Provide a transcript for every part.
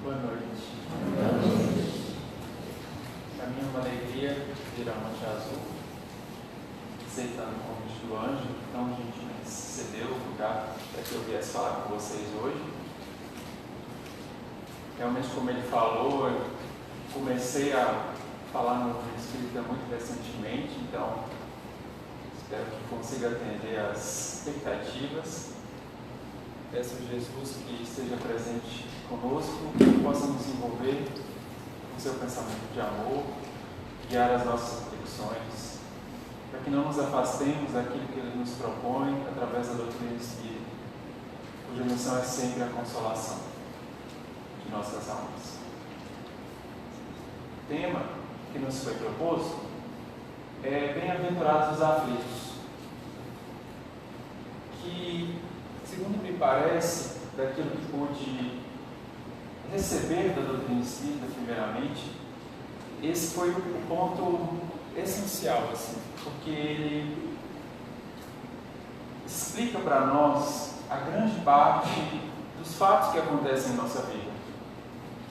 Boa noite. Para mim é uma alegria vir ao Monte Azul, aceitando o convite do anjo, tão gentilmente cedeu o lugar para que eu viesse falar com vocês hoje. Realmente, como ele falou, eu comecei a falar no Espírito muito recentemente, então espero que consiga atender às expectativas. Peço a Jesus que esteja presente conosco, que possa nos envolver com seu pensamento de amor, guiar as nossas reflexões, para que não nos afastemos daquilo que Ele nos propõe através da doutrina espírita, cuja missão é sempre a consolação de nossas almas. O tema que nos foi proposto é Bem-aventurados os aflitos, que, segundo me parece, daquilo que pude receber da doutrina espírita, primeiramente, esse foi o ponto essencial, assim, porque ele explica para nós a grande parte dos fatos que acontecem em nossa vida.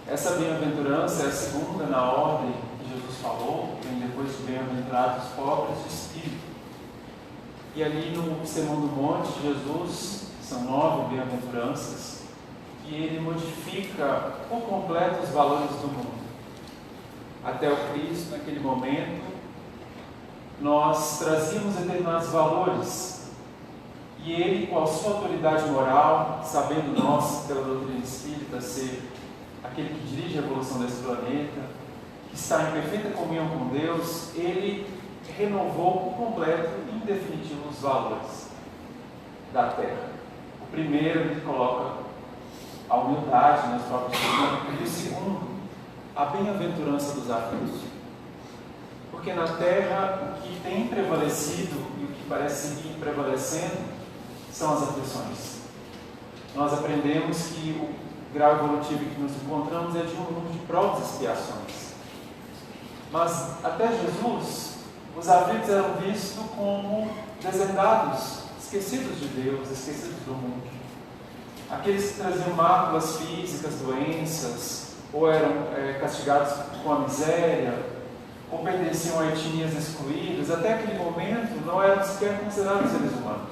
Essa bem-aventurança é a segunda na ordem que Jesus falou, vem depois de bem-aventurados os pobres de espírito. E ali no Sermão do Monte, Jesus, são 9 bem-aventuranças, que ele modifica por completo os valores do mundo. Até o Cristo, naquele momento, nós trazíamos determinados valores, e ele, com a sua autoridade moral, sabendo nós, pela doutrina espírita, ser aquele que dirige a evolução desse planeta, que está em perfeita comunhão com Deus, ele renovou por completo e em definitivo os valores da Terra. O primeiro, ele coloca a humildade nas próprias coisas, e o segundo, a bem-aventurança dos aflitos. Porque na Terra, o que tem prevalecido e o que parece seguir prevalecendo são as aflições. Nós aprendemos que o grau evolutivo em que nos encontramos é de um mundo de provas e expiações. Mas até Jesus, os aflitos eram vistos como deserdados, esquecidos de Deus, esquecidos do mundo. Aqueles que traziam máculas físicas, doenças, ou eram castigados com a miséria, ou pertenciam a etnias excluídas, até aquele momento não eram sequer considerados seres humanos.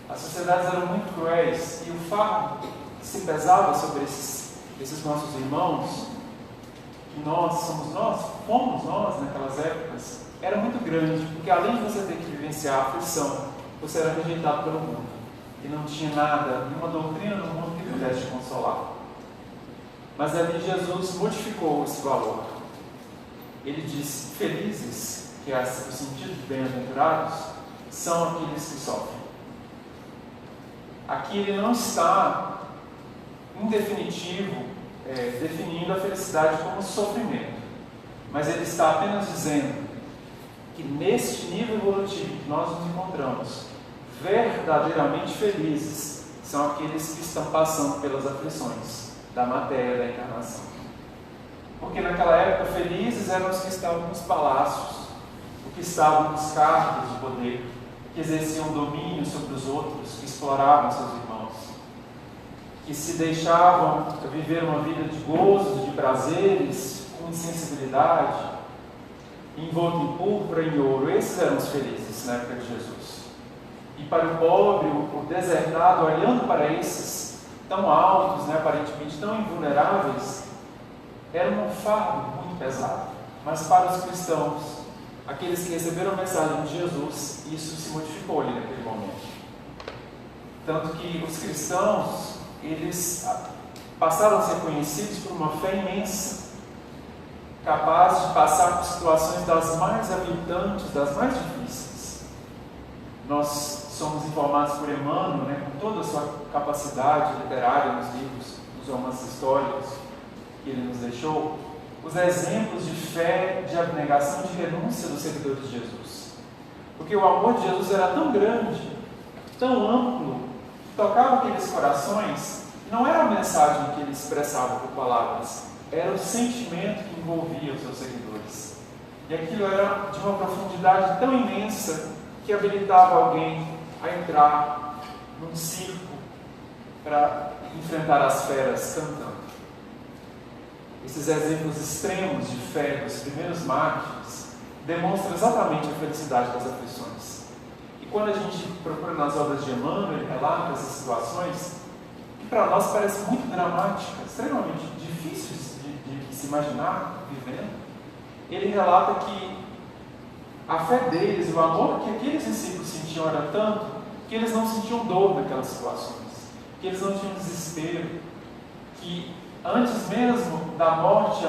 As sociedades eram muito cruéis, e o fardo que se pesava sobre esses nossos irmãos, que fomos nós naquelas épocas, era muito grande, porque além de você ter que vivenciar a aflição, você era rejeitado pelo mundo, e não tinha nada, nenhuma doutrina no mundo que pudesse te consolar. Mas ali Jesus modificou esse valor. Ele disse: felizes, que é o sentido de bem-aventurados, são aqueles que sofrem. Aqui ele não está, em definitivo, definindo a felicidade como sofrimento, mas ele está apenas dizendo que neste nível evolutivo que nós nos encontramos, verdadeiramente felizes são aqueles que estão passando pelas aflições da matéria da encarnação. Porque naquela época felizes eram os que estavam nos palácios, os que estavam nos cargos de poder, que exerciam domínio sobre os outros, que exploravam seus irmãos, que se deixavam viver uma vida de gozos, de prazeres, com insensibilidade, envolto em púrpura e em ouro. Esses eram os felizes na época de Jesus. E para o pobre, o deserdado, olhando para esses tão altos, aparentemente tão invulneráveis, era um fardo muito pesado. Mas para os cristãos, aqueles que receberam a mensagem de Jesus, isso se modificou ali naquele momento. Tanto que os cristãos, eles passaram a ser conhecidos por uma fé imensa, capaz de passar por situações das mais habilitantes, das mais difíceis. Nós somos informados por Emmanuel, com toda a sua capacidade literária nos livros, nos romances históricos que ele nos deixou, os exemplos de fé, de abnegação, de renúncia dos seguidores de Jesus. Porque o amor de Jesus era tão grande, tão amplo, que tocava aqueles corações. Não era a mensagem que ele expressava por palavras, era o sentimento que envolvia os seus seguidores. E aquilo era de uma profundidade tão imensa que habilitava alguém a entrar num circo para enfrentar as feras cantando. esses exemplos extremos de fé dos primeiros mártires, demonstram exatamente a felicidade das aflições. E quando a gente procura nas obras de Emmanuel, ele relata essas situações, que para nós parecem muito dramáticas, extremamente difíceis de se imaginar vivendo. Ele relata que a fé deles, o amor que aqueles discípulos sentiam era tanto, que eles não sentiam dor naquelas situações, que eles não tinham desespero, que antes mesmo da morte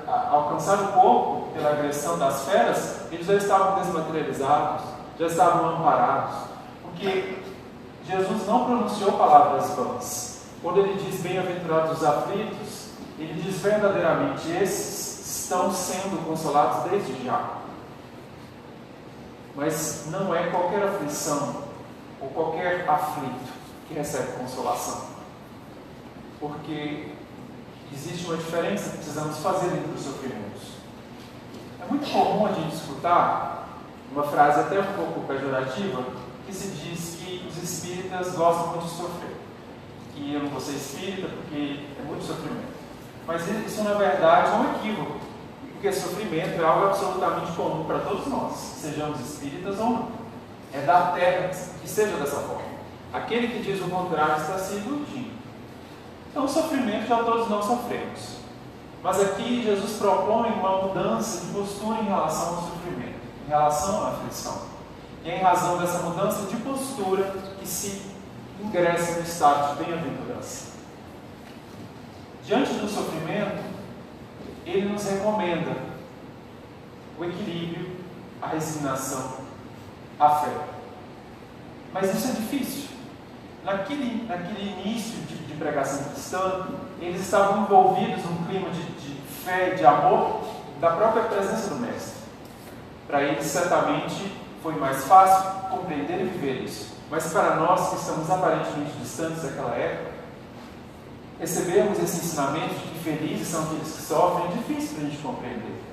alcançar o corpo pela agressão das feras, eles já estavam desmaterializados, já estavam amparados, porque Jesus não pronunciou palavras vãs. Quando ele diz bem-aventurados os aflitos, ele diz verdadeiramente, esses estão sendo consolados desde já. Mas não é qualquer aflição ou qualquer aflito que recebe consolação, porque existe uma diferença que precisamos fazer entre os sofrimentos. É muito comum a gente escutar uma frase até um pouco pejorativa, que se diz que os espíritas gostam muito de sofrer, que eu não vou ser espírita porque é muito sofrimento. Mas isso na verdade é um equívoco, porque sofrimento é algo absolutamente comum para todos nós, sejamos espíritas ou não. É da terra que seja dessa forma. Aquele que diz o contrário está se iludindo. Então, o sofrimento já todos nós sofremos. Mas aqui Jesus propõe uma mudança de postura em relação ao sofrimento, em relação à aflição. E é em razão dessa mudança de postura que se ingressa no estado de bem-aventurança. Diante do sofrimento, ele nos recomenda o equilíbrio, a resignação, a fé. Mas isso é difícil. Naquele início de pregação cristã, eles estavam envolvidos num clima de fé, de amor, da própria presença do Mestre. Para eles, certamente, foi mais fácil compreender e viver isso. Mas para nós, que estamos aparentemente distantes daquela época, recebermos esse ensinamento de que felizes são aqueles que sofrem é difícil para a gente compreender.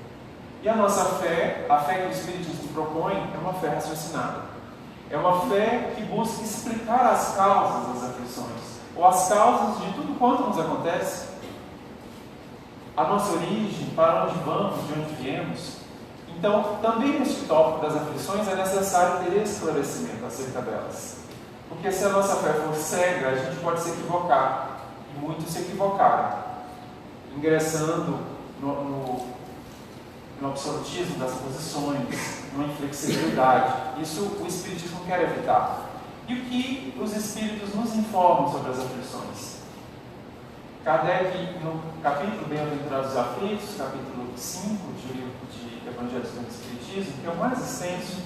E a nossa fé, a fé que o Espiritismo propõe, é uma fé raciocinada. É uma fé que busca explicar as causas das aflições, ou as causas de tudo quanto nos acontece. A nossa origem, para onde vamos, de onde viemos. Então, também neste tópico das aflições é necessário ter esclarecimento acerca delas. Porque se a nossa fé for cega, a gente pode se equivocar. E muitos se equivocaram, ingressando no absolutismo das posições, numa inflexibilidade. Isso o Espiritismo quer evitar. E o que os Espíritos nos informam sobre as aflições? Kardec, no capítulo Bem-aventurados os aflitos, capítulo 5 de livro de Evangelho segundo o Espiritismo, que é o mais extenso,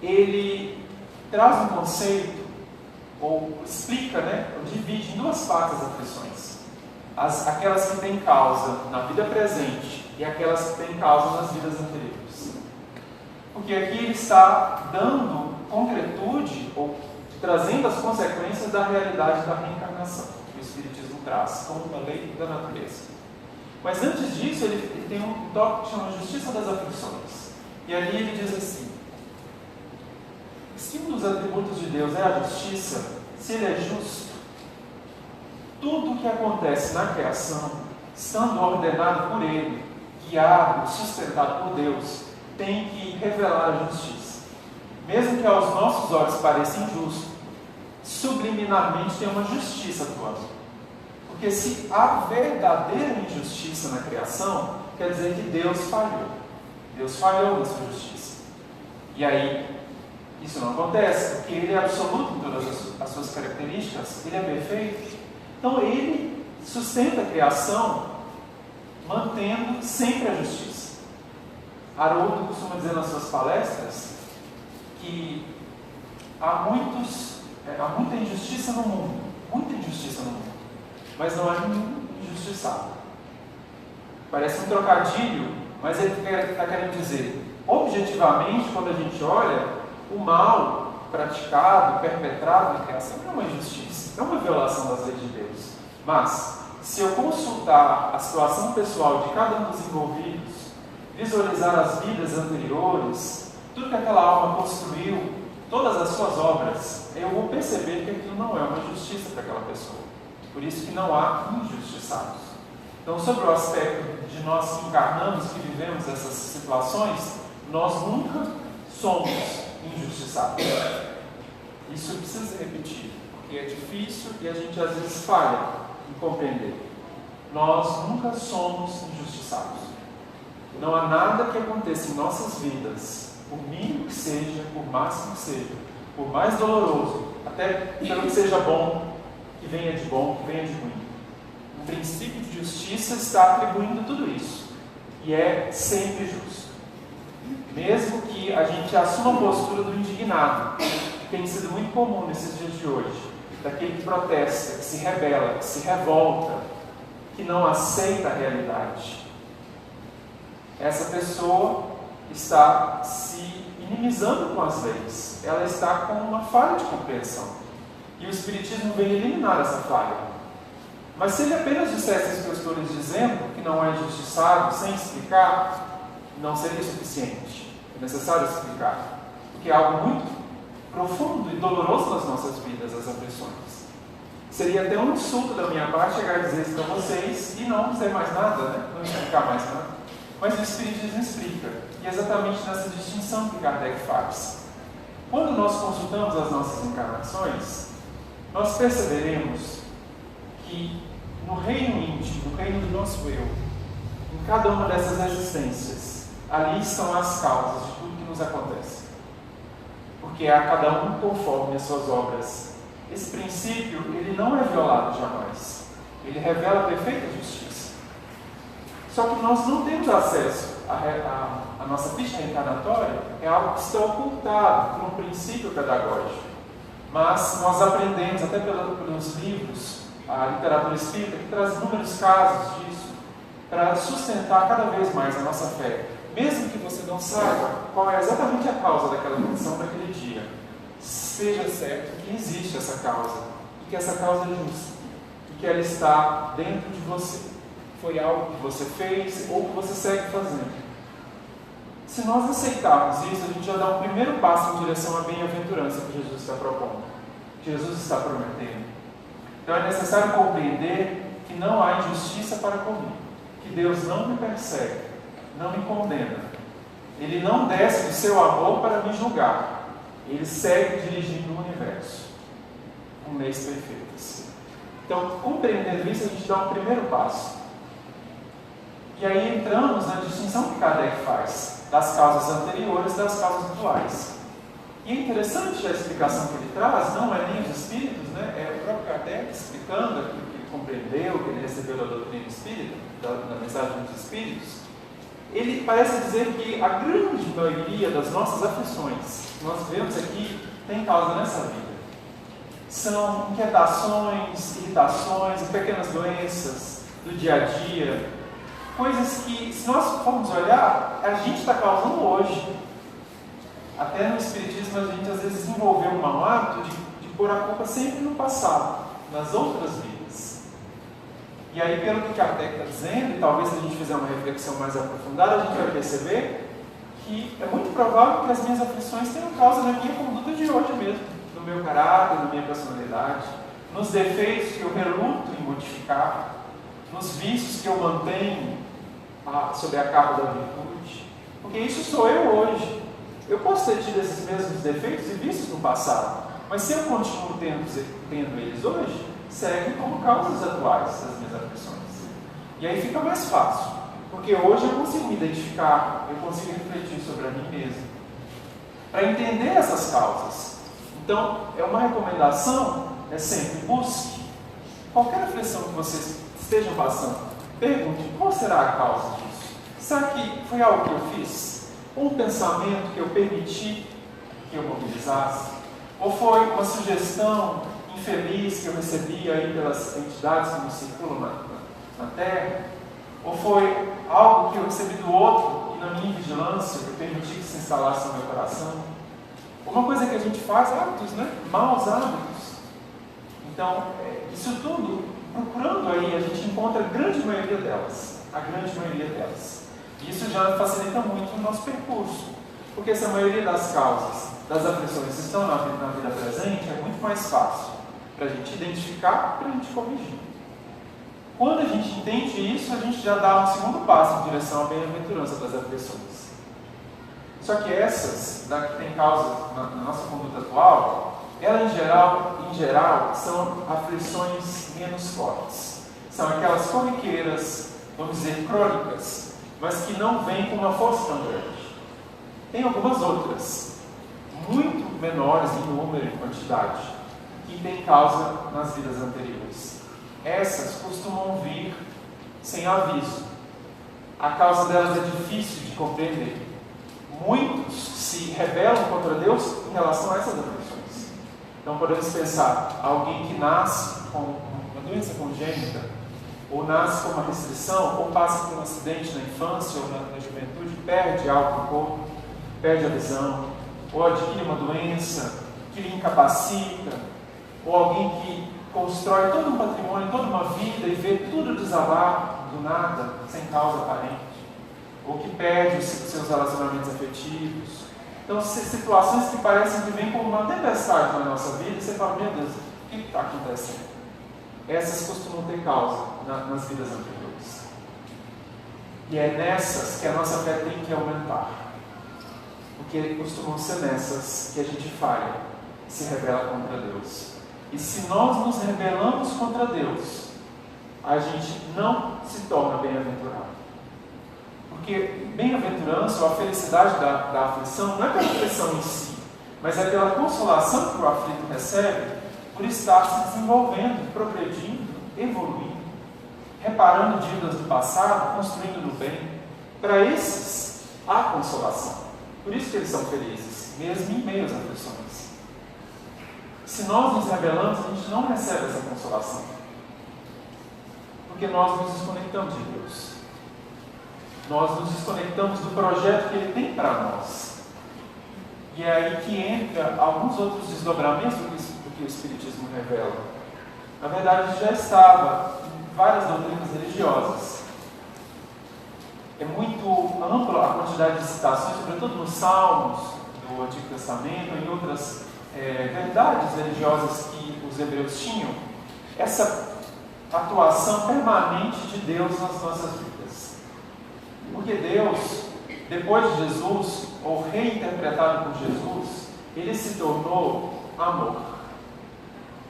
ele traz um conceito, ou explica, ou divide em duas partes as aflições. Aquelas que têm causa na vida presente e aquelas que têm causa nas vidas anteriores. Porque aqui ele está dando concretude, ou trazendo as consequências da realidade da reencarnação, que o Espiritismo traz como uma lei da natureza. Mas antes disso, ele tem um tópico que chama Justiça das Aflições. E ali ele diz assim: se um dos atributos de Deus é a justiça, se ele é justo, tudo o que acontece na criação, estando ordenado por ele, guiado, sustentado por Deus, tem que revelar a justiça. Mesmo que aos nossos olhos pareça injusto, subliminarmente tem uma justiça atuando. Porque se há verdadeira injustiça na criação, quer dizer que Deus falhou. Deus falhou na sua justiça. E aí, isso não acontece, porque ele é absoluto em todas as suas características, ele é perfeito. Então ele sustenta a criação, mantendo sempre a justiça. Haroldo costuma dizer nas suas palestras que há muita injustiça no mundo, mas não há nenhum injustiçado. Parece um trocadilho, mas ele está querendo dizer, objetivamente, quando a gente olha, o mal praticado, perpetrado na criação é uma injustiça, é uma violação das leis de Deus. Mas, se eu consultar a situação pessoal de cada um dos envolvidos, visualizar as vidas anteriores, tudo que aquela alma construiu, todas as suas obras, eu vou perceber que aquilo não é uma justiça para aquela pessoa. Por isso que não há injustiçados. Então, sobre o aspecto de nós que encarnamos, que vivemos essas situações, nós nunca somos injustiçados. Isso precisa repetir, porque é difícil e a gente às vezes falha em compreender. Nós nunca somos injustiçados. Não há nada que aconteça em nossas vidas, por mínimo que seja, por máximo que seja, por mais doloroso, até pelo que seja bom, que venha de bom, que venha de ruim. O princípio de justiça está atribuindo tudo isso. E é sempre justo. Mesmo que a gente assuma a postura do indignado, que tem sido muito comum nesses dias de hoje, daquele que protesta, que se rebela, que se revolta, que não aceita a realidade. Essa pessoa está se inimizando com as leis. Ela está com uma falha de compreensão. E o Espiritismo vem eliminar essa falha. Mas se ele apenas dissesse isso que eu estou lhes dizendo, que não é injustiçado, sem explicar, não seria suficiente. É necessário explicar. Porque é algo muito profundo e doloroso nas nossas vidas, as aflições. Seria até um insulto da minha parte chegar a dizer isso para vocês e não dizer mais nada, né? Não explicar mais nada. Mas o Espiritismo explica. E é exatamente nessa distinção que Kardec faz. Quando nós consultamos as nossas encarnações, nós perceberemos que no reino íntimo, no reino do nosso eu, em cada uma dessas existências, ali estão as causas de tudo que nos acontece. Porque há cada um conforme as suas obras. Esse princípio, ele não é violado jamais. Ele revela a perfeita justiça. Só que nós não temos acesso à nossa ficha reencarnatória, é algo que está ocultado por um princípio pedagógico. Mas nós aprendemos, até pelos livros, a literatura espírita, que traz inúmeros casos disso, para sustentar cada vez mais a nossa fé. Mesmo que você não saiba qual é exatamente a causa daquela condição naquele dia, seja certo que existe essa causa, e que essa causa é justa, e que ela está dentro de você. Foi algo que você fez ou que você segue fazendo. Se nós aceitarmos isso, a gente já dá um primeiro passo em direção à bem-aventurança que Jesus está propondo, que Jesus está prometendo. Então é necessário compreender que não há injustiça para comigo, que Deus não me persegue, não me condena. Ele não desce do seu amor para me julgar. Ele segue dirigindo o universo com leis perfeitas. Então, compreendendo isso, a gente dá um primeiro passo. E aí entramos na distinção que Kardec faz das causas anteriores das causas atuais. E é interessante a explicação que ele traz, não é nem os espíritos, né? É o próprio Kardec explicando aquilo que ele compreendeu, que ele recebeu da doutrina espírita, da mensagem dos espíritos. Ele parece dizer que a grande maioria das nossas aflições, que nós vemos aqui, tem causa nessa vida. São inquietações, irritações, pequenas doenças do dia a dia, coisas que, se nós formos olhar, a gente está causando hoje. Até no Espiritismo a gente às vezes desenvolveu um mau hábito de pôr a culpa sempre no passado, nas outras vidas. E aí, pelo que Kardec está dizendo, e talvez se a gente fizer uma reflexão mais aprofundada, a gente vai perceber que é muito provável que as minhas aflições tenham causa na minha conduta de hoje mesmo, no meu caráter, na minha personalidade, nos defeitos que eu reluto em modificar, nos vícios que eu mantenho sob a capa da virtude, porque isso sou eu hoje. Eu posso ter tido esses mesmos defeitos e vícios no passado, mas se eu continuo tendo eles hoje, seguem como causas atuais das minhas aflições. E aí fica mais fácil, porque hoje eu consigo me identificar, eu consigo refletir sobre a mim mesmo, para entender essas causas. Então, é uma recomendação, é sempre busque qualquer aflição que vocês estejam passando. Pergunte, qual será a causa disso? Será que foi algo que eu fiz? Ou um pensamento que eu permiti que eu mobilizasse? Ou foi uma sugestão infeliz que eu recebi aí pelas entidades que nos circulam na Terra? Ou foi algo que eu recebi do outro e na minha vigilância eu permiti que se instalasse no meu coração? Uma coisa que a gente faz, hábitos, né? Maus hábitos. Então, isso tudo, procurando aí, a gente encontra a grande maioria delas. A grande maioria delas. E isso já facilita muito o nosso percurso. Porque se a maioria das causas, das aflições estão na vida presente, é muito mais fácil para a gente identificar e para a gente corrigir. Quando a gente entende isso, a gente já dá um segundo passo em direção à bem-aventurança das aflições. Só que essas, que tem causa na nossa conduta atual, elas em geral, são aflições menos fortes. São aquelas corriqueiras, vamos dizer, crônicas, mas que não vêm com uma força tão grande. Tem algumas outras, muito menores em número e quantidade, que têm causa nas vidas anteriores. Essas costumam vir sem aviso. A causa delas é difícil de compreender. Muitos se rebelam contra Deus em relação a essas aflições. Então podemos pensar, alguém que nasce com uma doença congênita, ou nasce com uma restrição, ou passa por um acidente na infância ou na juventude, perde algo no corpo, perde a visão, ou adquire uma doença que lhe incapacita, ou alguém que constrói todo um patrimônio, toda uma vida e vê tudo desabar do nada, sem causa aparente, ou que perde os seus relacionamentos afetivos. Então, situações que parecem que vêm como uma tempestade na nossa vida, e você fala, meu Deus, o que está acontecendo? Essas costumam ter causa nas vidas anteriores. E é nessas que a nossa fé tem que aumentar. Porque costumam ser nessas que a gente falha, se rebela contra Deus. E se nós nos rebelamos contra Deus, a gente não se torna bem-aventurado. Porque bem-aventurança, ou a felicidade da aflição, não é pela aflição em si, mas é pela consolação que o aflito recebe por estar se desenvolvendo, progredindo, evoluindo, reparando dívidas do passado, construindo no bem. Para esses, há consolação. Por isso que eles são felizes, mesmo em meio às aflições. Se nós nos rebelamos, a gente não recebe essa consolação. Porque nós nos desconectamos de Deus. Nós nos desconectamos do projeto que Ele tem para nós. E é aí que entra alguns outros desdobramentos do que o Espiritismo revela. Na verdade, já estava em várias doutrinas religiosas. É muito ampla a quantidade de citações, sobretudo nos Salmos do Antigo Testamento, em outras verdades religiosas que os hebreus tinham, essa atuação permanente de Deus nas nossas vidas. Porque Deus, depois de Jesus, ou reinterpretado por Jesus, Ele se tornou amor.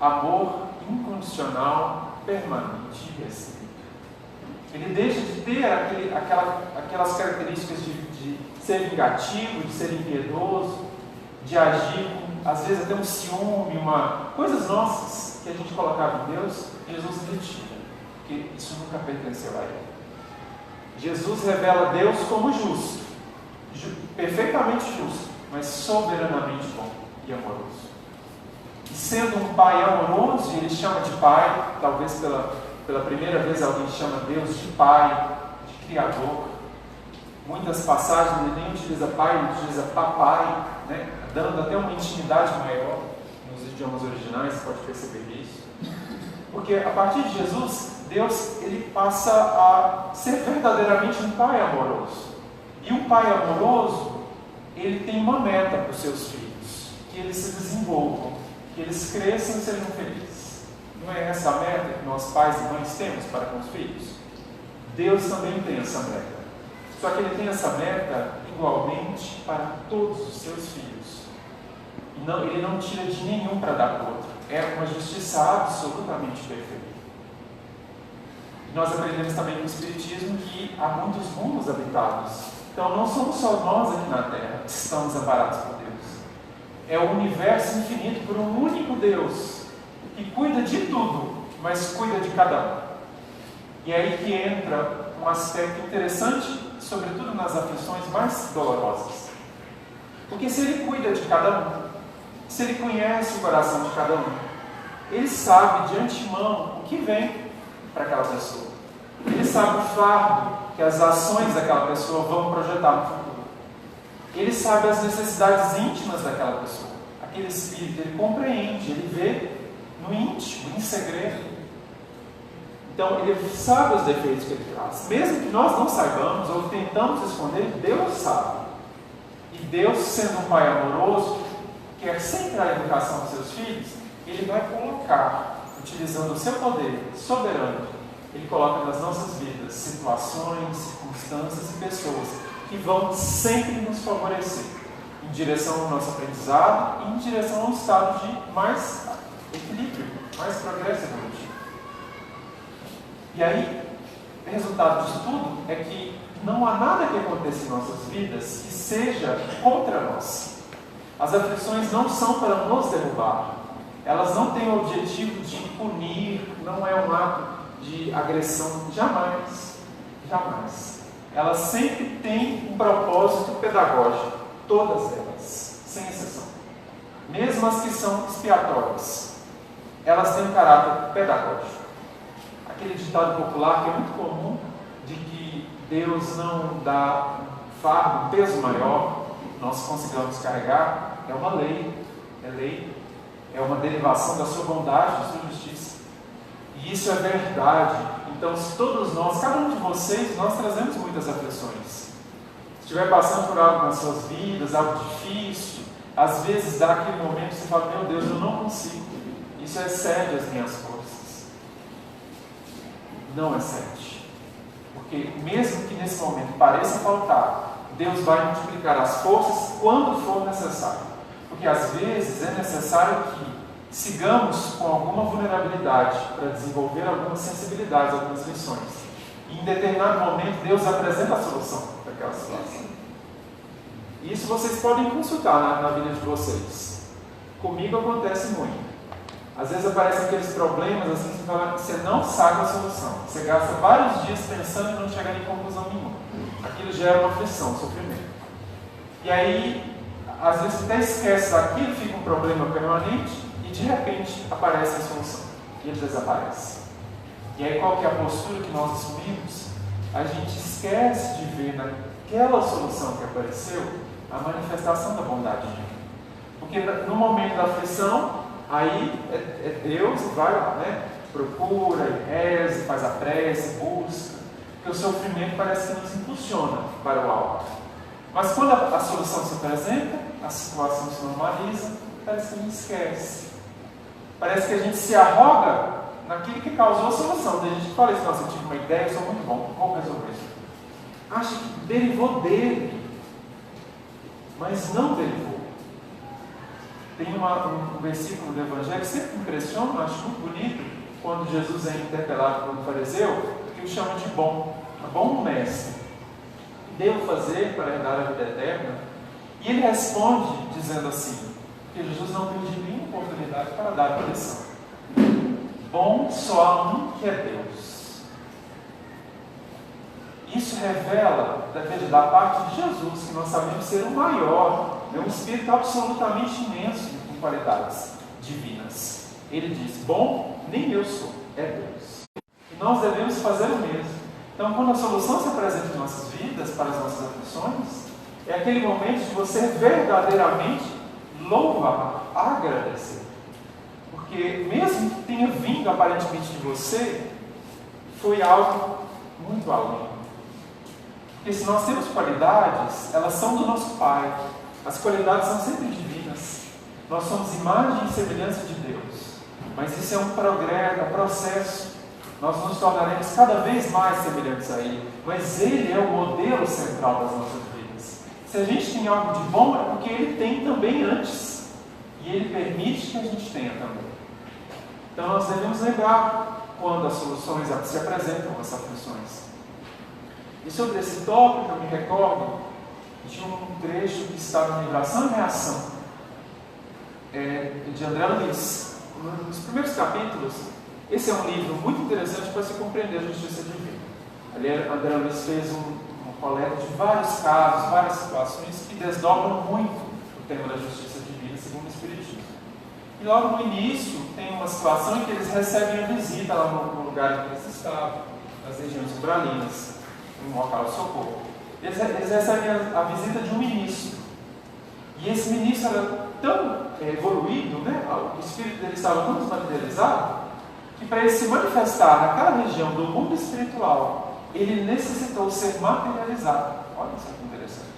Amor incondicional, permanente e restrito. Ele deixa de ter aquelas características de ser vingativo, de ser impiedoso, de agir com, às vezes, até um ciúme, coisas nossas que a gente colocava em Deus, Jesus retira, porque isso nunca pertenceu a Ele. Jesus revela Deus como justo, perfeitamente justo, mas soberanamente bom e amoroso. E sendo um Pai amoroso, Ele chama de Pai, talvez pela primeira vez alguém chama Deus de Pai, de Criador. Muitas passagens Ele nem utiliza Pai, Ele utiliza Papai, né? Dando até uma intimidade maior nos idiomas originais, você pode perceber isso. Porque a partir de Jesus, Deus ele passa a ser verdadeiramente um Pai amoroso. E um Pai amoroso, ele tem uma meta para os seus filhos, que eles se desenvolvam, que eles cresçam e sejam felizes. Não é essa a meta que nós pais e mães temos para com os filhos? Deus também tem essa meta. Só que Ele tem essa meta igualmente para todos os seus filhos. Ele não tira de nenhum para dar para o outro. É uma justiça absolutamente perfeita. Nós aprendemos também no Espiritismo que há muitos mundos habitados. Então não somos só nós aqui na Terra que estamos amparados por Deus. É o universo infinito por um único Deus que cuida de tudo, mas cuida de cada um. E é aí que entra um aspecto interessante, sobretudo nas aflições mais dolorosas. Porque se Ele cuida de cada um, se Ele conhece o coração de cada um, Ele sabe de antemão o que vem para aquela pessoa. Ele sabe o fardo que as ações daquela pessoa vão projetar no futuro. Ele sabe as necessidades íntimas daquela pessoa. Aquele espírito, ele compreende, ele vê no íntimo, em segredo. Então, ele sabe os defeitos que ele traz. Mesmo que nós não saibamos ou tentamos esconder, Deus sabe. E Deus, sendo um Pai amoroso, quer sempre a educação dos seus filhos, Ele vai colocar, utilizando o seu poder soberano, Ele coloca nas nossas vidas situações, circunstâncias e pessoas que vão sempre nos favorecer em direção ao nosso aprendizado e em direção a um estado de mais equilíbrio, mais progresso evolutivo. E aí, o resultado disso tudo é que não há nada que aconteça em nossas vidas que seja contra nós. As aflições não são para nos derrubar. Elas não têm o objetivo de punir, não é um ato de agressão, jamais, jamais. Elas sempre têm um propósito pedagógico, todas elas, sem exceção. Mesmo as que são expiatórias, elas têm um caráter pedagógico. Aquele ditado popular que é muito comum, de que Deus não dá um fardo, um peso maior, nós consigamos carregar, é uma lei, é uma derivação da sua bondade, da sua justiça. E isso é verdade. Então, se todos nós, cada um de vocês, nós trazemos muitas aflições. Se estiver passando por algo nas suas vidas, algo difícil, às vezes dá aquele momento que você fala, meu Deus, eu não consigo. Isso excede as minhas forças. Não excede. Porque mesmo que nesse momento pareça faltar, Deus vai multiplicar as forças quando for necessário. Porque às vezes é necessário que sigamos com alguma vulnerabilidade para desenvolver algumas sensibilidades, algumas lições. E em determinado momento Deus apresenta a solução para aquela situação. E isso vocês podem consultar na vida de vocês. Comigo acontece muito. Às vezes aparecem aqueles problemas assim que você não sabe a solução. Você gasta vários dias pensando e não chega em conclusão nenhuma. Aquilo gera uma aflição, sofrimento. E aí, às vezes você até esquece daquilo, fica um problema permanente e de repente aparece a solução. E ele desaparece. E aí qual que é a postura que nós assumimos? A gente esquece de ver naquela solução que apareceu a manifestação da bondade divina. Porque no momento da aflição, aí é Deus que vai lá, né? Procura, reza, faz a prece, busca. Porque o sofrimento parece que nos impulsiona para o alto. Mas quando a solução se apresenta, a situação se normaliza, parece que a gente esquece. Parece que a gente se arroga naquilo que causou a solução. Tem gente que fala assim, nossa, eu tive uma ideia, eu sou muito bom, vou resolver isso. Acha que derivou dele, mas não derivou. Tem um versículo do Evangelho que sempre me impressiona, eu acho muito bonito, quando Jesus é interpelado por um fariseu, que o chama de bom mestre. Devo fazer para herdar a vida eterna? E ele responde dizendo assim, que Jesus não perdeu nenhuma oportunidade para dar a lição. Bom só há um que é Deus. Isso revela, da parte de Jesus, que nós sabemos ser o maior, é um espírito absolutamente imenso com qualidades divinas. Ele diz, bom, nem eu sou, é Deus. E nós devemos fazer o mesmo. Então, quando a solução se apresenta em nossas vidas, para as nossas aflições, é aquele momento de você verdadeiramente louvar, agradecer. Porque mesmo que tenha vindo aparentemente de você, foi algo muito além. Porque se nós temos qualidades, elas são do nosso Pai. As qualidades são sempre divinas. Nós somos imagem e semelhança de Deus. Mas isso é um progresso, um processo. Nós nos tornaremos cada vez mais semelhantes a Ele. Mas Ele é o modelo central das nossas vidas. Se a gente tem algo de bom, é porque Ele tem também antes. E Ele permite que a gente tenha também. Então nós devemos lembrar quando as soluções se apresentam, as aflições. E sobre esse tópico, eu me recordo de um trecho que está no livro Ação e Reação, de André Luiz. Nos primeiros capítulos, esse é um livro muito interessante para se compreender a justiça divina. Ali, André Luiz fez uma coleta de vários casos, várias situações que desdobram muito o tema da justiça divina, segundo o Espiritismo. E logo no início, tem uma situação em que eles recebem a visita lá no lugar em que eles estavam, nas regiões umbralinas, em um local de socorro. Eles recebem a visita de um ministro. E esse ministro era tão evoluído, né? O espírito dele estava tão desmaterializado, que para ele se manifestar naquela região do mundo espiritual, ele necessitou ser materializado. Olha só que interessante.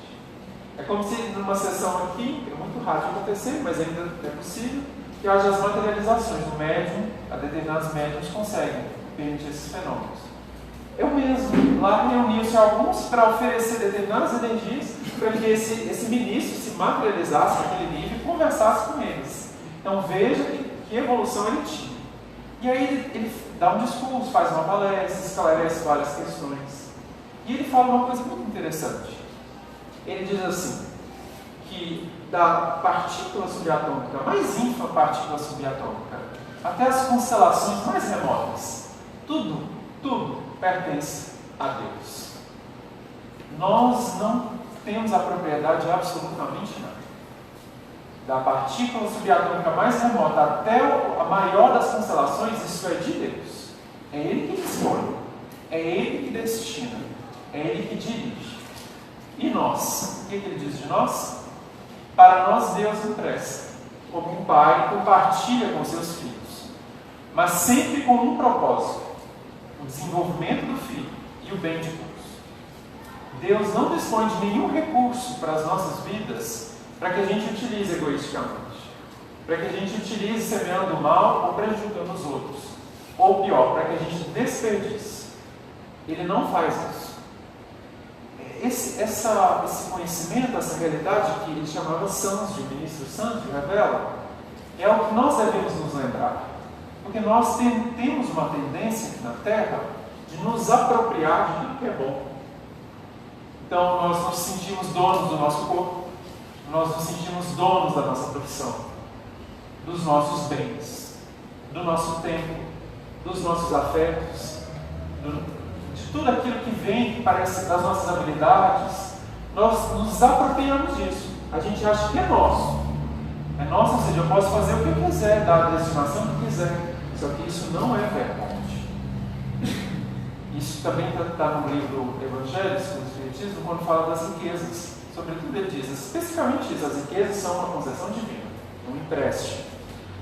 É como se numa sessão aqui, é muito raro de acontecer, mas ainda é possível, que haja as materializações do médium, a determinados médiums conseguem permitir esses fenômenos. Eu mesmo, lá reuni-se alguns para oferecer determinadas energias para que esse ministro se materializasse naquele nível e conversasse com eles. Então veja que evolução ele tinha. E aí ele dá um discurso, faz uma palestra, esclarece várias questões. E ele fala uma coisa muito interessante. Ele diz assim, que da partícula subatômica, mais ínfima partícula subatômica, até as constelações mais remotas, tudo pertence a Deus. Nós não temos a propriedade de absolutamente nada. Da partícula subatômica mais remota até a maior das constelações, isso é de Deus. É Ele que dispõe, é Ele que destina, é Ele que dirige. E nós? O que Ele diz de nós? Para nós Deus empresta, como um pai compartilha com seus filhos, mas sempre com um propósito: o desenvolvimento do filho e o bem de todos. Deus não dispõe de nenhum recurso para as nossas vidas para que a gente utilize egoisticamente, para que a gente utilize semeando o mal ou prejudicando os outros, ou pior, para que a gente desperdice. Ele não faz isso. Esse conhecimento, essa realidade que ele chamava Sanji, o ministro Sanji revela, é o que nós devemos nos lembrar. Porque nós temos uma tendência aqui na Terra de nos apropriar de tudo que é bom. Então nós nos sentimos donos do nosso corpo, nós nos sentimos donos da nossa profissão, dos nossos bens, do nosso tempo, dos nossos afetos, de tudo aquilo que vem, que parece das nossas habilidades. Nós nos apropriamos disso. A gente acha que é nosso. É nosso, ou seja, eu posso fazer o que eu quiser, dar a destinação que eu quiser. Só que isso não é verdade. Isso também está no livro Evangelhos do Espiritismo, quando fala das riquezas. Sobretudo ele diz, especificamente isso, as riquezas são uma concessão divina, um empréstimo.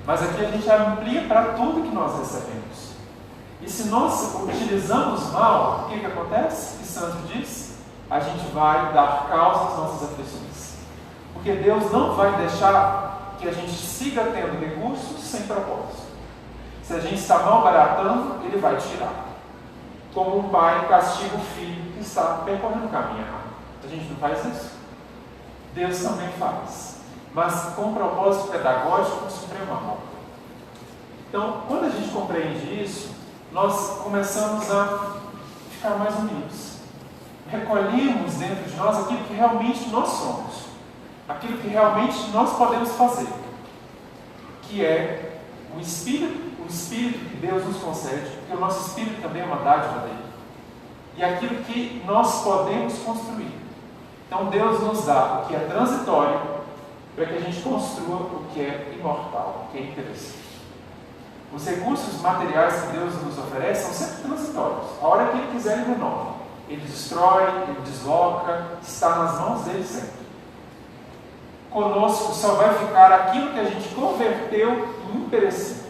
Mas aqui a gente amplia para tudo que nós recebemos. E se nós utilizamos mal, o que acontece? Que Santo diz? A gente vai dar causa às nossas aflições. Porque Deus não vai deixar que a gente siga tendo recursos sem propósito. Se a gente está malbaratando, Ele vai tirar. Como um pai castiga o filho que está percorrendo o caminho errado. A gente não faz isso? Deus também faz. Mas com propósito pedagógico e supremo amor. Então, quando a gente compreende isso, nós começamos a ficar mais humildes. Recolhemos dentro de nós aquilo que realmente nós somos. Aquilo que realmente nós podemos fazer. Que é o Espírito que Deus nos concede, porque o nosso Espírito também é uma dádiva dele. E aquilo que nós podemos construir. Então Deus nos dá o que é transitório, para que a gente construa o que é imortal, o que é imperecível. Os recursos materiais que Deus nos oferece são sempre transitórios. A hora que Ele quiser, Ele renova. Ele destrói, Ele desloca, está nas mãos dele sempre. Conosco só vai ficar aquilo que a gente converteu em imperecível.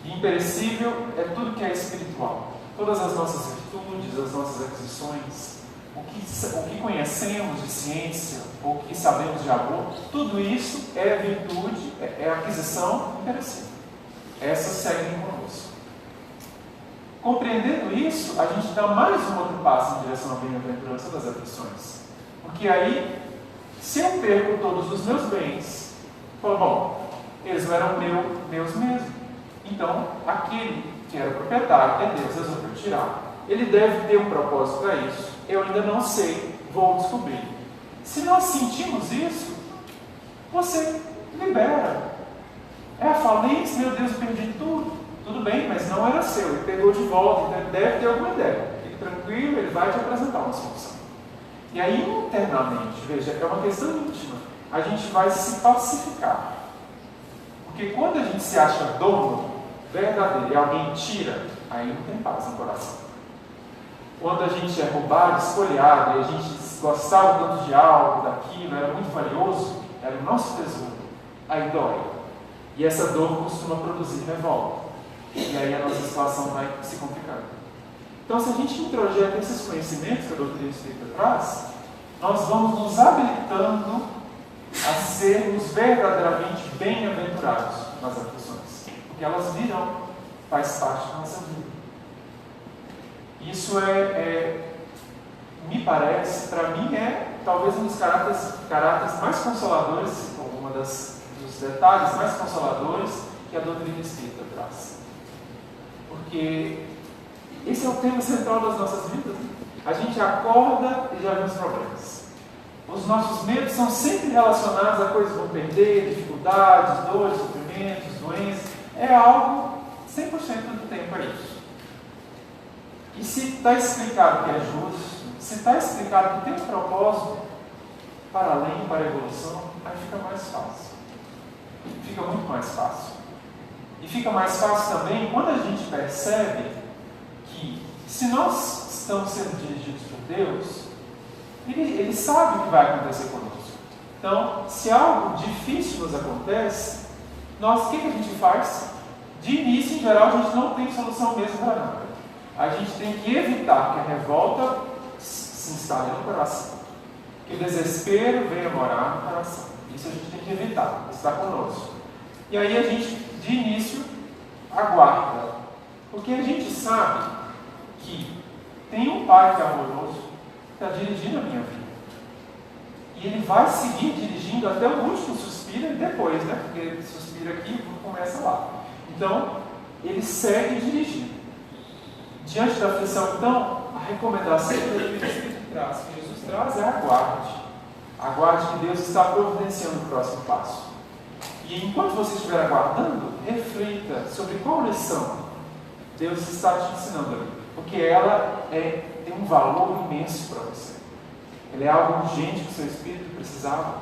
E imperecível é tudo que é espiritual. Todas as nossas virtudes, as nossas aquisições, o que conhecemos de ciência, ou o que sabemos de amor, tudo isso é virtude, é aquisição imperecível. Essas seguem conosco. Compreendendo isso, a gente dá mais um outro passo em direção à bem-aventurança das aflições. Porque aí, se eu perco todos os meus bens, falo, bom, eles não eram meus mesmo. Então, aquele que era proprietário, é Deus, resolveu tirar. Ele deve ter um propósito para isso. Eu ainda não sei, vou descobrir. Se nós sentimos isso, você libera. É a falência, meu Deus, perdi tudo. Tudo bem, mas não era seu, ele pegou de volta, então ele deve ter alguma ideia. Fique tranquilo, ele vai te apresentar uma solução. E aí, internamente, veja, é uma questão íntima, a gente vai se pacificar. Porque quando a gente se acha dono verdadeiro e alguém tira, aí não tem paz no coração. Quando a gente é roubado, espoliado, e a gente gostava tanto de algo, daquilo, era muito valioso, era o nosso tesouro, aí dói. E essa dor costuma produzir revolta. E aí a nossa situação vai se complicando. Então, se a gente introjeta esses conhecimentos que a doutrina espírita traz, nós vamos nos habilitando a sermos verdadeiramente bem-aventurados nas aflições. Porque elas virão, faz parte da nossa vida. Isso me parece, para mim, talvez um dos caráteres mais consoladores, dos detalhes mais consoladores que a doutrina espírita traz. Porque esse é o tema central das nossas vidas. A gente acorda e já vê os problemas. Os nossos medos são sempre relacionados a coisas que vão perder, dificuldades, dores, sofrimentos, doenças. É algo 100% do tempo é isso. E se está explicado que é justo, se está explicado que tem um propósito para além, para a evolução, aí fica mais fácil. Fica muito mais fácil. E fica mais fácil também quando a gente percebe que, se nós estamos sendo dirigidos por Deus, Ele sabe o que vai acontecer conosco. Então, se algo difícil nos acontece, o que a gente faz? De início, em geral, a gente não tem solução mesmo para nada. A gente tem que evitar que a revolta se instale no coração, que o desespero venha morar no coração. Isso a gente tem que evitar, está conosco. E aí a gente, de início, aguarda, porque a gente sabe que tem um Pai que é amoroso, que está dirigindo a minha vida. E Ele vai seguir dirigindo até o último suspiro e depois, né? Porque ele suspira aqui e começa lá. Então, Ele segue dirigindo. Diante da aflição, então, a recomendação que o Espírito traz, que Jesus traz, é aguarde. Aguarde que Deus está providenciando o próximo passo. E enquanto você estiver aguardando, reflita sobre qual lição Deus está te ensinando ali. Porque ela tem um valor imenso para você. Ela é algo urgente que o seu espírito precisava.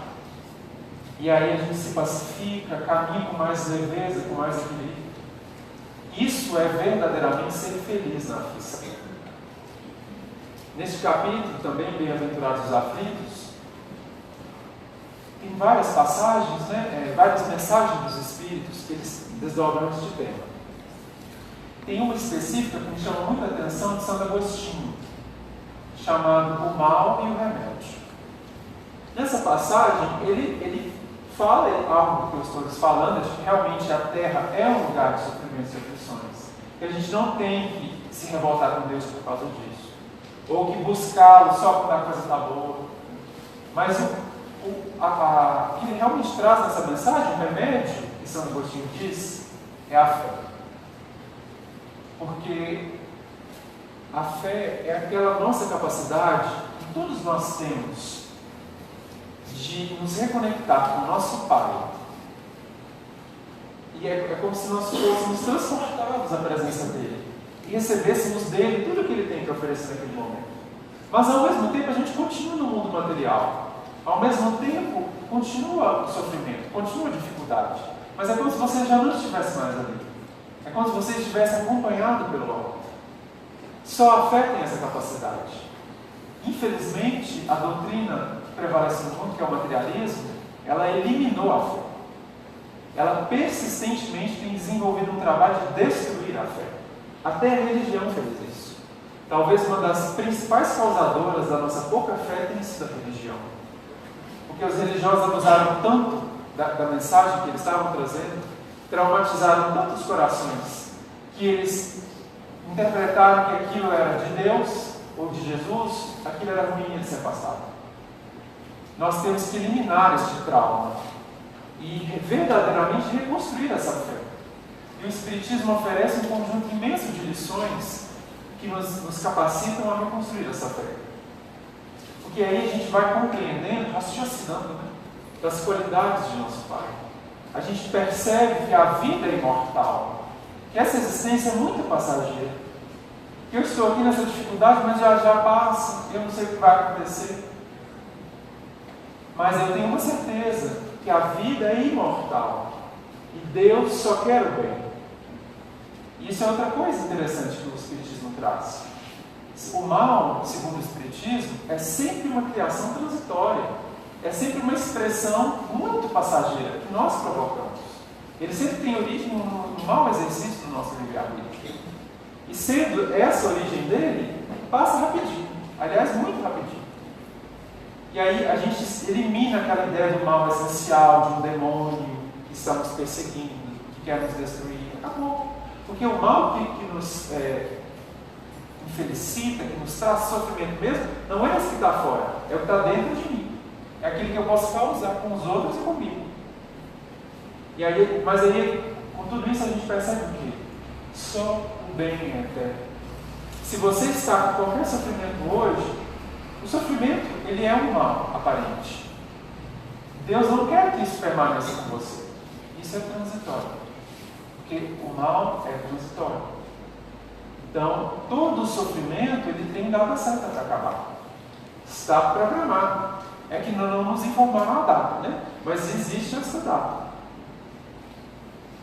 E aí a gente se pacifica, caminha com mais leveza, com mais equilíbrio. Isso é verdadeiramente ser feliz na aflição. Neste capítulo, também, Bem-aventurados os aflitos, tem várias passagens, várias mensagens dos Espíritos que eles desdobram este tema. Tem uma específica que me chama muita atenção, de Santo Agostinho, chamado O Mal e o Remédio. Nessa passagem, ele fala algo que eu estou lhes falando, de que realmente a Terra é um lugar de sofrimentos e aflições, que a gente não tem que se revoltar com Deus por causa disso, ou que buscá-lo só quando a coisa está boa. Mas o que ele realmente traz nessa mensagem, o remédio, que São Agostinho diz, é a fé. Porque a fé é aquela nossa capacidade, que todos nós temos, de nos reconectar com o nosso Pai. E é como se nós fôssemos transportados à presença dEle e recebêssemos dEle tudo o que Ele tem para oferecer naquele momento. Mas ao mesmo tempo a gente continua no mundo material. Ao mesmo tempo continua o sofrimento, continua a dificuldade. Mas é como se você já não estivesse mais ali. É como se você estivesse acompanhado pelo alto. Só a fé tem essa capacidade. Infelizmente, a doutrina que prevalece no mundo, que é o materialismo, ela eliminou a fé. Ela persistentemente tem desenvolvido um trabalho de destruir a fé. Até a religião fez isso. Talvez uma das principais causadoras da nossa pouca fé tenha sido a religião. Porque os religiosos abusaram tanto da mensagem que eles estavam trazendo, traumatizaram tantos corações, que eles interpretaram que aquilo era de Deus ou de Jesus, aquilo era ruim de ser passado. Nós temos que eliminar este trauma e verdadeiramente reconstruir essa fé. E o Espiritismo oferece um conjunto imenso de lições que nos capacitam a reconstruir essa fé. Porque aí a gente vai compreendendo, raciocinando, das qualidades de nosso Pai. A gente percebe que a vida é imortal, que essa existência é muito passageira. Que eu estou aqui nessa dificuldade, mas já passa, eu não sei o que vai acontecer. Mas eu tenho uma certeza, que a vida é imortal. E Deus só quer o bem. E isso é outra coisa interessante que o Espiritismo traz. O mal, segundo o Espiritismo, é sempre uma criação transitória. É sempre uma expressão muito passageira que nós provocamos. Ele sempre tem origem no mau exercício do nosso livre-arbítrio. E sendo essa a origem dele, passa rapidinho. Aliás, muito rapidinho. E aí a gente elimina aquela ideia do mal essencial, de um demônio que está nos perseguindo, que quer nos destruir. Acabou. Porque o mal que nos infelicita, que nos traz sofrimento mesmo, não é esse que está fora, é o que está dentro de mim. É aquele que eu posso causar com os outros e comigo. Mas aí, com tudo isso, a gente percebe o quê? Só o bem é eterno. Se você está com qualquer sofrimento hoje, o sofrimento, ele é um mal aparente. Deus não quer que isso permaneça com você. Isso é transitório. Porque o mal é transitório. Então, todo o sofrimento, ele tem data certa para acabar. Está programado. É que não nos informaram a data, né? Mas existe essa data.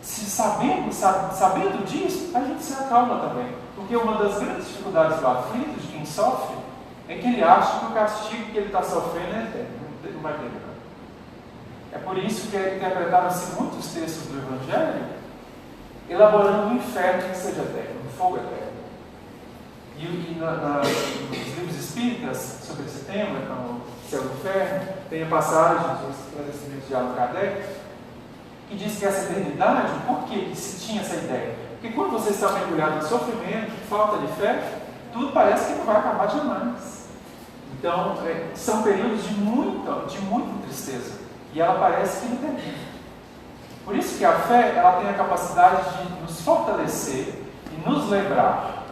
Sabendo disso, a gente se acalma também. Porque uma das grandes dificuldades do aflito, de quem sofre, é que ele acha que o castigo que ele está sofrendo é eterno, não vai terminar. É por isso que interpretaram-se muitos textos do Evangelho, elaborando um inferno que seja eterno, um fogo eterno. E nos livros espíritas, sobre esse tema, o céu e o inferno, tem a passagem dos esclarecimentos de Allan Kardec, que diz que essa eternidade, por que se tinha essa ideia? Porque quando você está mergulhado em sofrimento, falta de fé, tudo parece que não vai acabar jamais. Então, são períodos de muita tristeza. E ela parece que não termina. Por isso que a fé, ela tem a capacidade de nos fortalecer e nos lembrar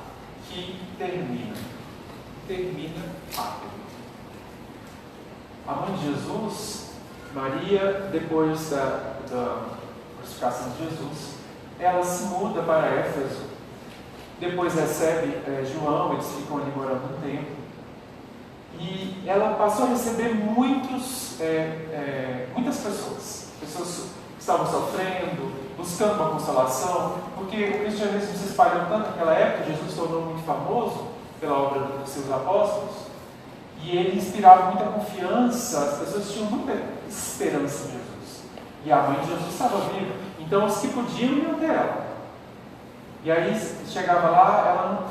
que termina. Termina rápido. A mãe de Jesus, Maria, depois da crucificação de Jesus, ela se muda para Éfeso. Depois recebe João, eles ficam ali morando um tempo. E ela passou a receber muitas pessoas que estavam sofrendo, buscando uma consolação, porque o cristianismo se espalhou tanto naquela época, Jesus se tornou muito famoso pela obra dos seus apóstolos, e ele inspirava muita confiança, as pessoas tinham muita esperança em Jesus. E a mãe de Jesus estava viva, então os que podiam iam até ela. E aí chegava lá, ela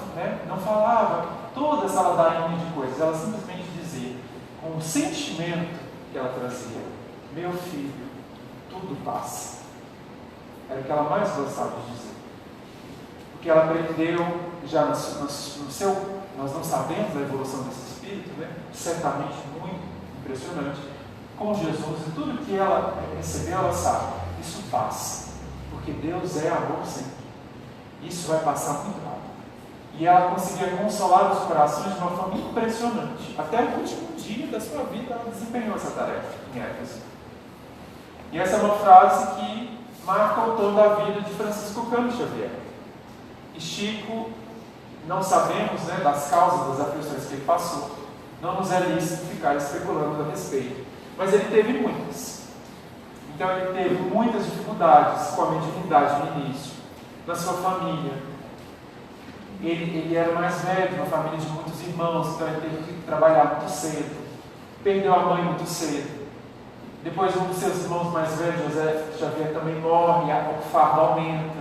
não falava toda essa ladainha de coisas, ela simplesmente dizia, com o sentimento que ela trazia: meu filho, tudo passa. Era o que ela mais gostava de dizer. Porque ela aprendeu já no seu, nós não sabemos da evolução desse espírito, certamente muito impressionante, com Jesus, e tudo que ela recebeu, ela sabe, isso passa. Porque Deus é amor sempre. Isso vai passar muito rápido. E ela conseguia consolar os corações de uma forma impressionante. Até o último dia da sua vida ela desempenhou essa tarefa em Éfeso. E essa é uma frase que marca o tom da vida de Francisco Cândido Xavier. E Chico, não sabemos das causas das aflições que ele passou. Não nos é lícito ficar especulando a respeito. Mas ele teve muitas. Então ele teve muitas dificuldades com a mediunidade no início, na sua família. Ele era mais velho, uma família de muitos irmãos, então ele teve que trabalhar muito cedo. Perdeu a mãe muito cedo. Depois um dos seus irmãos mais velhos, José Xavier, também morre, o fardo aumenta.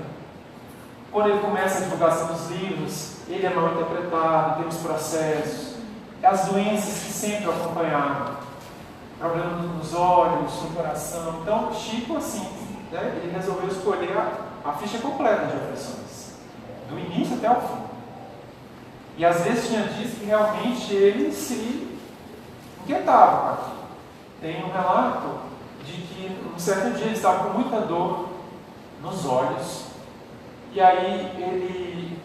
Quando ele começa a divulgação dos livros, ele é mal interpretado, tem os processos, as doenças que sempre o acompanhavam, problemas nos olhos, no coração. Então, Chico, assim, ele resolveu escolher a ficha completa de aflições, do início até o fim. E às vezes tinha dias que realmente ele se inquietava com aquilo. Tem um relato de que um certo dia ele estava com muita dor nos olhos, e aí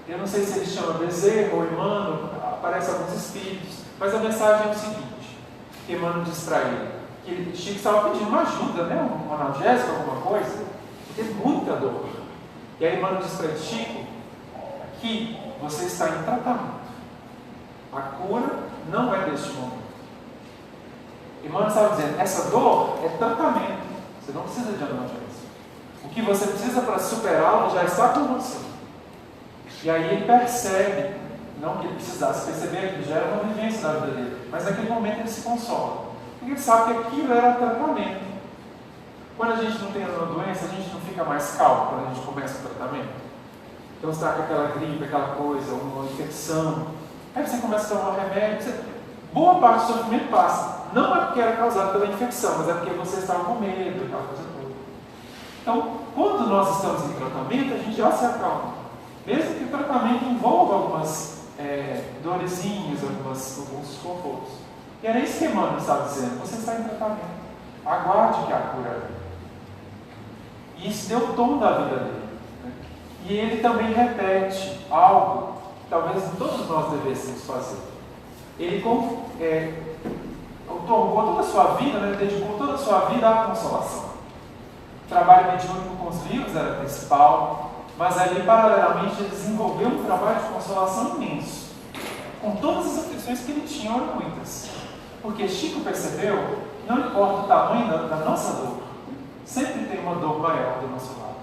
eu não sei se ele chama Bezerra ou Emmanuel, aparecem alguns espíritos, mas a mensagem é o seguinte, que Emmanuel diz para ele, que Chico estava pedindo uma ajuda, um analgésico, alguma coisa, ele teve muita dor. E aí Emmanuel diz para ele: Chico, aqui você está em tratamento, a cura não é deste momento. Emmanuel estava dizendo, essa dor é tratamento, você não precisa de analgésico. O que você precisa para superá-lo já está com você. E aí ele percebe, não que ele precisasse perceber, que já era uma vivência da vida dele, mas naquele momento ele se consola, porque ele sabe que aquilo era tratamento. Quando a gente não tem uma doença, a gente não fica mais calmo quando a gente começa o tratamento. Então você está com aquela gripe, aquela coisa, uma infecção, aí você começa a tomar um remédio, boa parte do sofrimento passa. Não é porque era causado pela infecção, mas é porque você estava com medo, aquela coisa toda. Então, quando nós estamos em tratamento, a gente já se acalma. mesmo que o tratamento envolva algumas dorezinhas, alguns desconfortos. E era isso que Emmanuel estava dizendo: você está em tratamento, aguarde que a cura venha. E isso deu o tom da vida dele. Né? E ele também repete algo que talvez todos nós devêssemos fazer. Ele tomou toda a sua vida, né, dedicou toda a sua vida à consolação. O trabalho mediúnico com os livros era principal, mas ali, paralelamente, ele desenvolveu um trabalho de consolação imenso, com todas as aflições que ele tinha, eram muitas. Porque Chico percebeu, não importa o tamanho da nossa dor, sempre tem uma dor maior do nosso lado.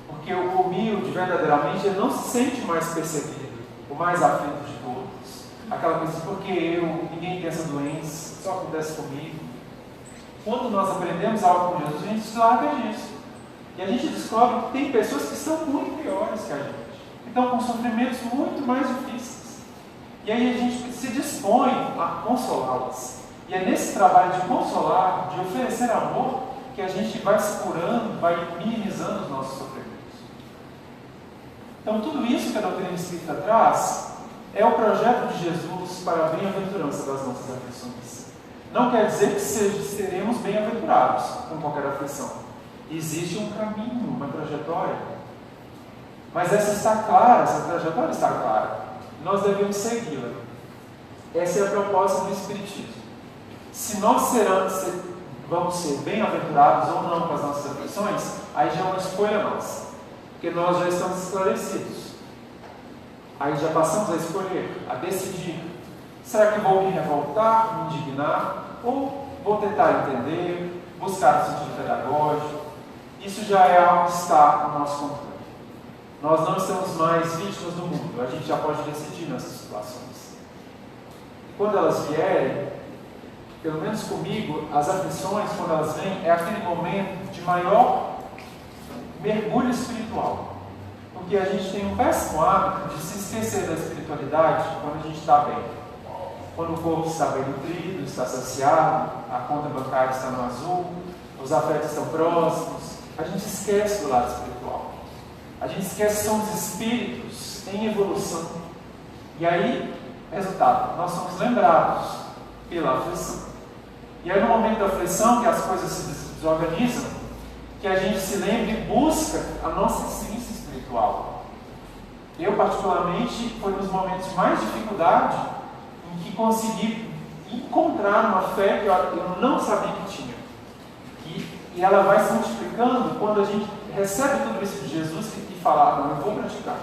Porque o humilde, verdadeiramente, ele não se sente mais perseguido, o mais aflito de todos. Aquela coisa, porque ninguém tem essa doença, só acontece comigo. Quando nós aprendemos algo com Jesus, a gente se larga disso. E a gente descobre que tem pessoas que são muito piores que a gente. Então, com sofrimentos muito mais difíceis. E aí a gente se dispõe a consolá-las. E é nesse trabalho de consolar, de oferecer amor, que a gente vai se curando, vai minimizando os nossos sofrimentos. Então, tudo isso que a doutrina espírita traz é o projeto de Jesus para a bem-aventurança das nossas aflições. Não quer dizer que seremos bem-aventurados com qualquer aflição. Existe um caminho, uma trajetória. Mas essa trajetória está clara. Nós devemos segui-la. Essa é a proposta do Espiritismo. Se nós vamos ser bem-aventurados ou não com as nossas aflições, aí já é uma escolha nossa. Porque nós já estamos esclarecidos. Aí já passamos a escolher, a decidir. Será que vou me revoltar, me indignar? Ou vou tentar entender, buscar o sentido pedagógico? Isso já é algo que está no nosso controle. Nós não estamos mais vítimas do mundo. A gente já pode decidir nessas situações. E quando elas vierem, pelo menos comigo, as aflições, quando elas vêm, é aquele momento de maior mergulho espiritual. Porque a gente tem um péssimo hábito de se esquecer da espiritualidade quando a gente está bem. Quando o corpo está bem nutrido, está saciado, a conta bancária está no azul, os afetos estão próximos, a gente esquece do lado espiritual. A gente esquece que somos espíritos em evolução. E aí, resultado, nós somos lembrados pela aflição. E aí, no momento da aflição, que as coisas se desorganizam, que a gente se lembre e busca a nossa essência espiritual. Eu, particularmente, foi nos momentos de mais dificuldade em que consegui encontrar uma fé que eu não sabia que tinha. E ela vai se multiplicando quando a gente recebe tudo isso de Jesus e fala: não, eu vou praticar.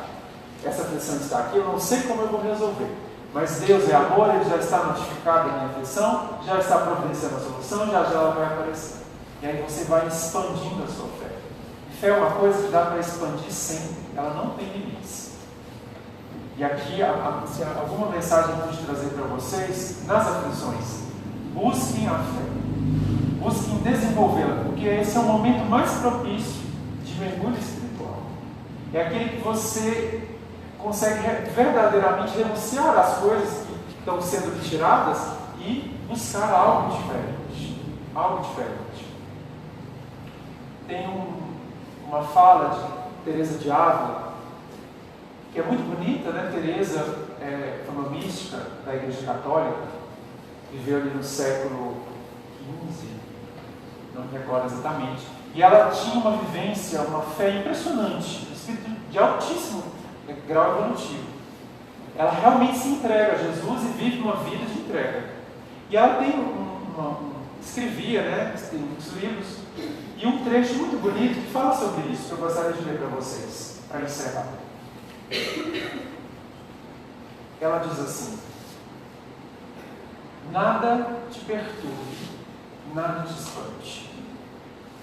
Essa aflição está aqui, eu não sei como eu vou resolver. Mas Deus é amor, Ele já está notificado da minha aflição, já está providenciando a solução, já ela vai aparecer. E aí você vai expandindo a sua fé. E fé é uma coisa que dá para expandir sempre, ela não tem limites. E aqui, se alguma mensagem eu pude trazer para vocês, nas aflições, busquem a fé. Busquem desenvolvê-la, porque esse é o momento mais propício de mergulho espiritual. É aquele que você consegue verdadeiramente renunciar às coisas que estão sendo retiradas e buscar algo diferente. Algo diferente. Tem uma fala de Teresa de Ávila, que é muito bonita, né? Teresa foi uma mística da Igreja Católica, viveu ali no século XV, não me recordo exatamente. E ela tinha uma vivência, uma fé impressionante, um espírito de altíssimo grau evolutivo. Ela realmente se entrega a Jesus e vive uma vida de entrega. E ela tem escrevia, né? Tem muitos livros, e um trecho muito bonito que fala sobre isso, que eu gostaria de ler para vocês, para encerrar. Ela diz assim: nada te perturbe, nada te espante.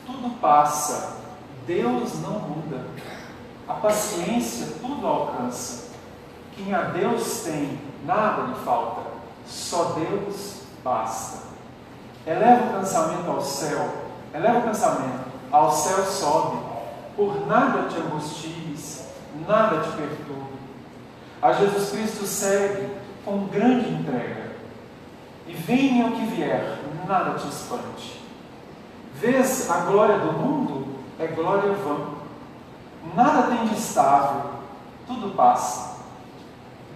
Tudo passa, Deus não muda. A paciência tudo alcança. Quem a Deus tem, nada lhe falta. Só Deus basta. Eleva o pensamento ao céu. Eleva o pensamento. Ao céu sobe. Por nada te angusties, nada te perturbe. A Jesus Cristo segue com grande entrega. E venha o que vier, nada te espante. Vês a glória do mundo? É glória vã. Nada tem de estável, tudo passa.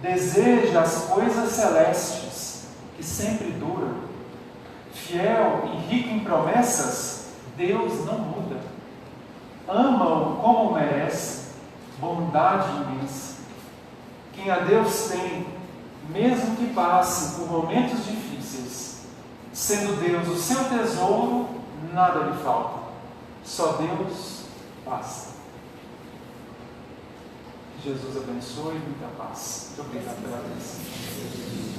Deseja as coisas celestes, que sempre duram. Fiel e rico em promessas, Deus não muda. Ama-o como merece, bondade imensa. Quem a Deus tem, mesmo que passe por momentos difíceis, sendo Deus o seu tesouro, nada lhe falta. Só Deus basta. Jesus abençoe e muita paz. Muito obrigado pela atenção.